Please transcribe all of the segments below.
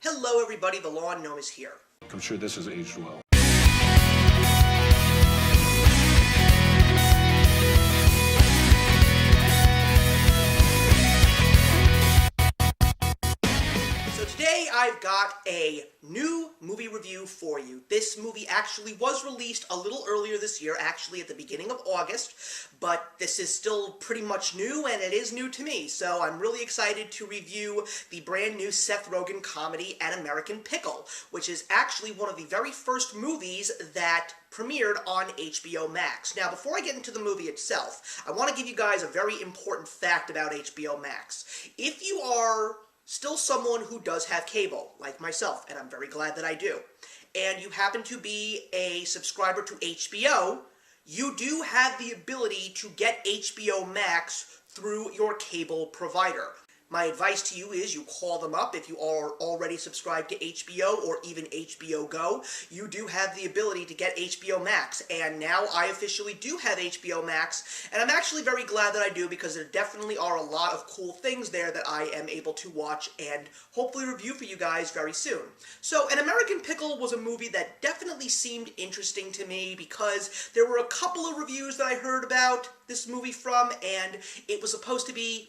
Hello everybody, the Lawn Gnome is here. I'm sure this has aged well. So today I've got a new movie review for you. This movie actually was released a little earlier this year, actually at the beginning of August, but this is still pretty much new, and it is new to me, so I'm really excited to review the brand new Seth Rogan comedy, An American Pickle, which is actually one of the very first movies that premiered on HBO Max. Now, before I get into the movie itself, I want to give you guys a very important fact about HBO Max. If you are still someone who does have cable, like myself, and I'm very glad that I do, and you happen to be a subscriber to HBO, you do have the ability to get HBO Max through your cable provider. My advice to you is you call them up if you are already subscribed to HBO or even HBO Go. You do have the ability to get HBO Max, and now I officially do have HBO Max, and I'm actually very glad that I do because there definitely are a lot of cool things there that I am able to watch and hopefully review for you guys very soon. So, An American Pickle was a movie that definitely seemed interesting to me because there were a couple of reviews that I heard about this movie from, and it was supposed to be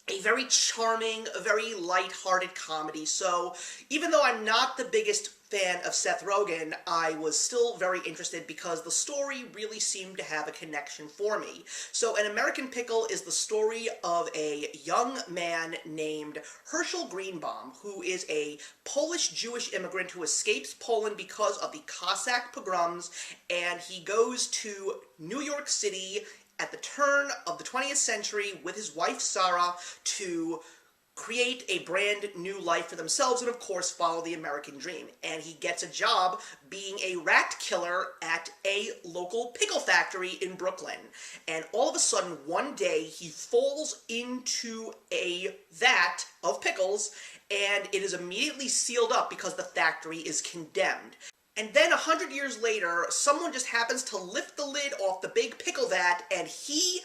a very charming, a very light-hearted comedy. So even though I'm not the biggest fan of Seth Rogan, I was still very interested because the story really seemed to have a connection for me. So An American Pickle is the story of a young man named Herschel Greenbaum, who is a Polish-Jewish immigrant who escapes Poland because of the Cossack pogroms, and he goes to New York City at the turn of the 20th century with his wife Sarah to create a brand new life for themselves and, of course, follow the American dream. And he gets a job being a rat killer at a local pickle factory in Brooklyn. And all of a sudden, one day, he falls into a vat of pickles, and it is immediately sealed up because the factory is condemned. And then 100 years later, someone just happens to lift the lid off the big pickle vat, and he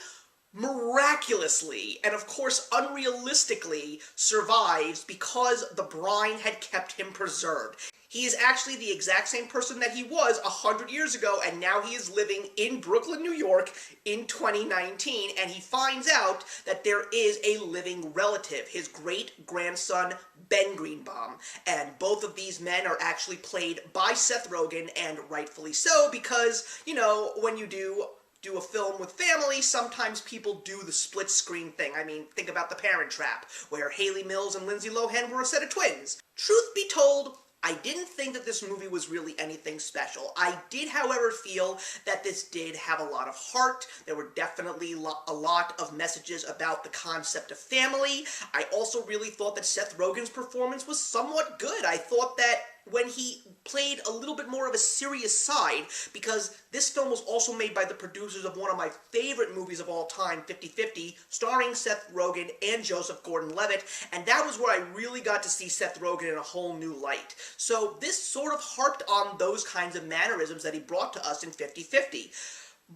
miraculously, and of course unrealistically, survives because the brine had kept him preserved. He is actually the exact same person that he was 100 years ago, and now he is living in Brooklyn, New York in 2019, and he finds out that there is a living relative, his great-grandson, Ben Greenbaum. And both of these men are actually played by Seth Rogan, and rightfully so, because, you know, when you do a film with family, sometimes people do the split screen thing. I mean, think about The Parent Trap, where Hayley Mills and Lindsay Lohan were a set of twins. Truth be told, I didn't think that this movie was really anything special. I did, however, feel that this did have a lot of heart. There were definitely a lot of messages about the concept of family. I also really thought that Seth Rogen's performance was somewhat good. I thought that when he played a little bit more of a serious side, because this film was also made by the producers of one of my favorite movies of all time, 50-50, starring Seth Rogen and Joseph Gordon-Levitt, and that was where I really got to see Seth Rogen in a whole new light. So this sort of harped on those kinds of mannerisms that he brought to us in 50-50.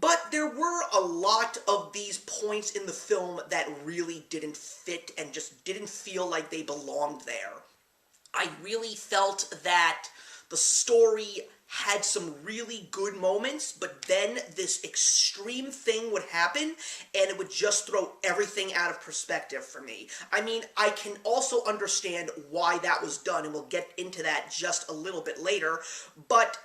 But there were a lot of these points in the film that really didn't fit and just didn't feel like they belonged there. I really felt that the story had some really good moments, but then this extreme thing would happen, and it would just throw everything out of perspective for me. I mean, I can also understand why that was done, and we'll get into that just a little bit later, but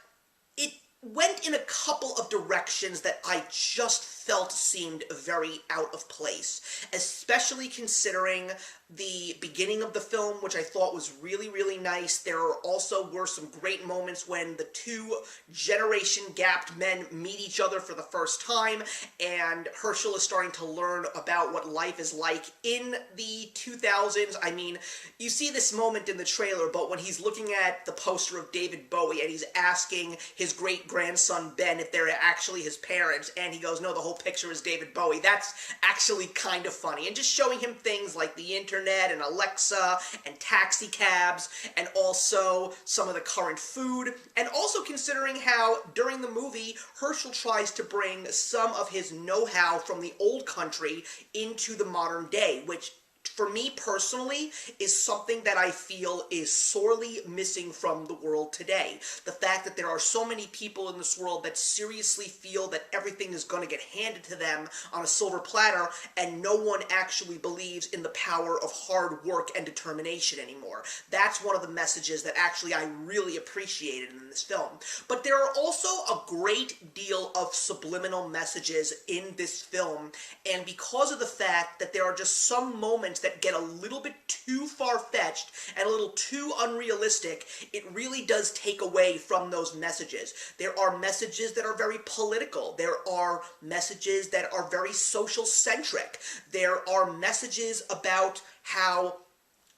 it went in a couple of directions that I just felt seemed very out of place, especially considering the beginning of the film, which I thought was really, really nice. There also were some great moments when the two generation-gapped men meet each other for the first time, and Herschel is starting to learn about what life is like in the 2000s. I mean, you see this moment in the trailer, but when he's looking at the poster of David Bowie and he's asking his great-grandson Ben if they're actually his parents, and he goes, no, the whole picture is David Bowie. That's actually kind of funny. And just showing him things like the internet and Alexa and taxi cabs and also some of the current food, and also considering how during the movie Herschel tries to bring some of his know-how from the old country into the modern day, which for me personally, is something that I feel is sorely missing from the world today. The fact that there are so many people in this world that seriously feel that everything is going to get handed to them on a silver platter, and no one actually believes in the power of hard work and determination anymore. That's one of the messages that actually I really appreciated in this film. But there are also a great deal of subliminal messages in this film, and because of the fact that there are just some moments that get a little bit too far-fetched and a little too unrealistic, it really does take away from those messages. There are messages that are very political. There are messages that are very social-centric. There are messages about how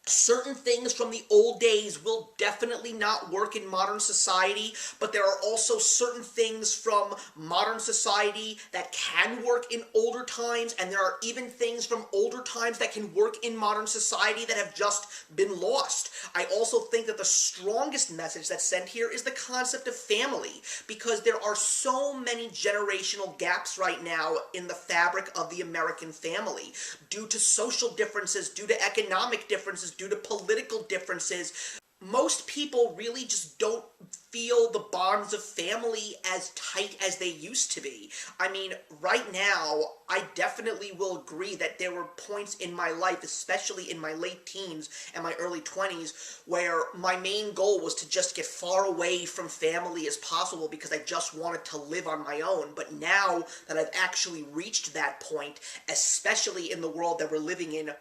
certain things from the old days will definitely not work in modern society, but there are also certain things from modern society that can work in older times, and there are even things from older times that can work in modern society that have just been lost. I also think that the strongest message that's sent here is the concept of family, because there are so many generational gaps right now in the fabric of the American family, due to social differences, due to economic differences, due to political differences. Most people really just don't feel the bonds of family as tight as they used to be. I mean, right now, I definitely will agree that there were points in my life, especially in my late teens and my early 20s, where my main goal was to just get far away from family as possible because I just wanted to live on my own. But now that I've actually reached that point, especially in the world that we're living in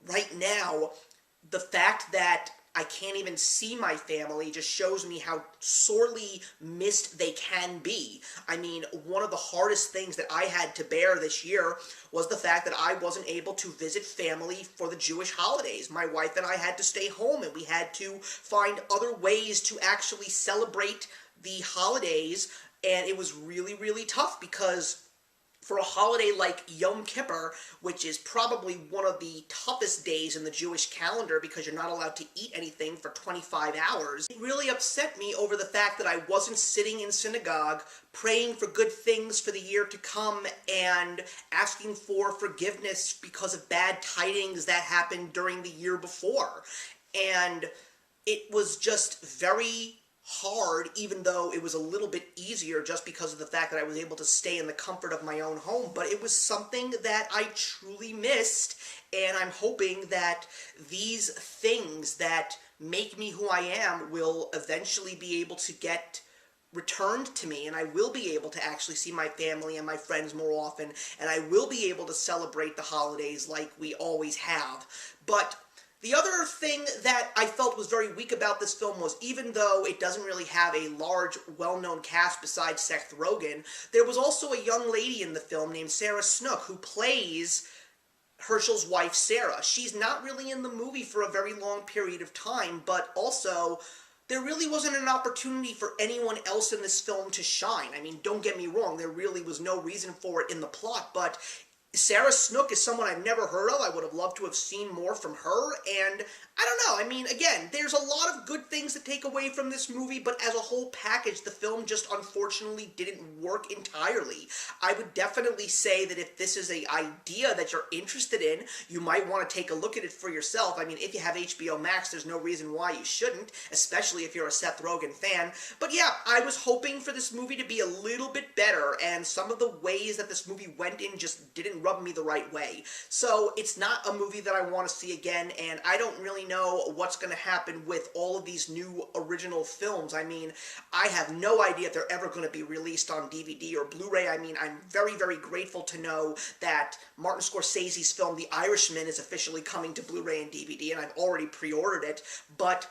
right now, the fact that I can't even see my family just shows me how sorely missed they can be. I mean, one of the hardest things that I had to bear this year was the fact that I wasn't able to visit family for the Jewish holidays. My wife and I had to stay home, and we had to find other ways to actually celebrate the holidays, and it was really, really tough because for a holiday like Yom Kippur, which is probably one of the toughest days in the Jewish calendar because you're not allowed to eat anything for 25 hours, it really upset me over the fact that I wasn't sitting in synagogue praying for good things for the year to come and asking for forgiveness because of bad tidings that happened during the year before. And it was just very hard, even though it was a little bit easier just because of the fact that I was able to stay in the comfort of my own home. But it was something that I truly missed, and I'm hoping that these things that make me who I am will eventually be able to get returned to me, and I will be able to actually see my family and my friends more often, and I will be able to celebrate the holidays like we always have. But the other thing that I felt was very weak about this film was, even though it doesn't really have a large, well-known cast besides Seth Rogan, there was also a young lady in the film named Sarah Snook who plays Herschel's wife, Sarah. She's not really in the movie for a very long period of time, but also there really wasn't an opportunity for anyone else in this film to shine. I mean, don't get me wrong, there really was no reason for it in the plot, but Sarah Snook is someone I've never heard of. I would have loved to have seen more from her, and I don't know, I mean, again, there's a lot of good things to take away from this movie, but as a whole package, the film just unfortunately didn't work entirely. I would definitely say that if this is an idea that you're interested in, you might want to take a look at it for yourself. I mean, if you have HBO Max, there's no reason why you shouldn't, especially if you're a Seth Rogan fan. But yeah, I was hoping for this movie to be a little bit better, and some of the ways that this movie went in just didn't rub me the right way. So it's not a movie that I want to see again, and I don't really know what's going to happen with all of these new original films. I mean, I have no idea if they're ever going to be released on DVD or Blu-ray. I mean, I'm very, very grateful to know that Martin Scorsese's film The Irishman is officially coming to Blu-ray and DVD, and I've already pre-ordered it, but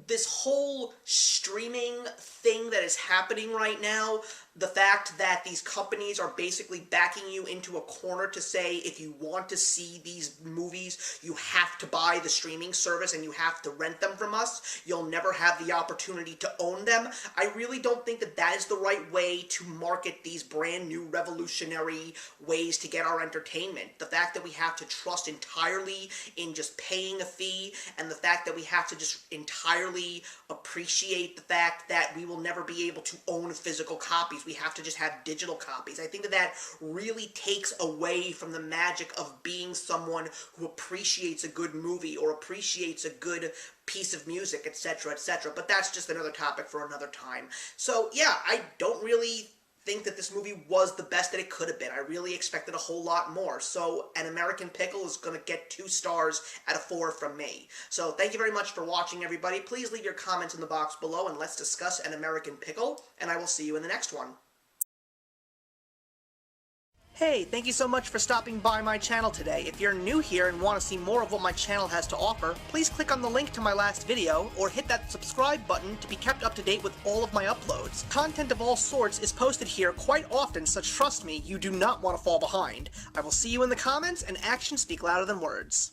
this whole streaming thing that is happening right now, the fact that these companies are basically backing you into a corner to say, if you want to see these movies, you have to buy the streaming service and you have to rent them from us. You'll never have the opportunity to own them. I really don't think that that is the right way to market these brand new revolutionary ways to get our entertainment. The fact that we have to trust entirely in just paying a fee, and the fact that we have to just entirely entirely appreciate the fact that we will never be able to own physical copies. We have to just have digital copies. I think that that really takes away from the magic of being someone who appreciates a good movie or appreciates a good piece of music, etc., etc. But that's just another topic for another time. So yeah, I don't really think that this movie was the best that it could have been. I really expected a whole lot more. So An American Pickle is going to get 2 stars out of 4 from me. So thank you very much for watching, everybody. Please leave your comments in the box below and let's discuss An American Pickle, and I will see you in the next one. Hey, thank you so much for stopping by my channel today. If you're new here and want to see more of what my channel has to offer, please click on the link to my last video, or hit that subscribe button to be kept up to date with all of my uploads. Content of all sorts is posted here quite often, so trust me, you do not want to fall behind. I will see you in the comments, and actions speak louder than words.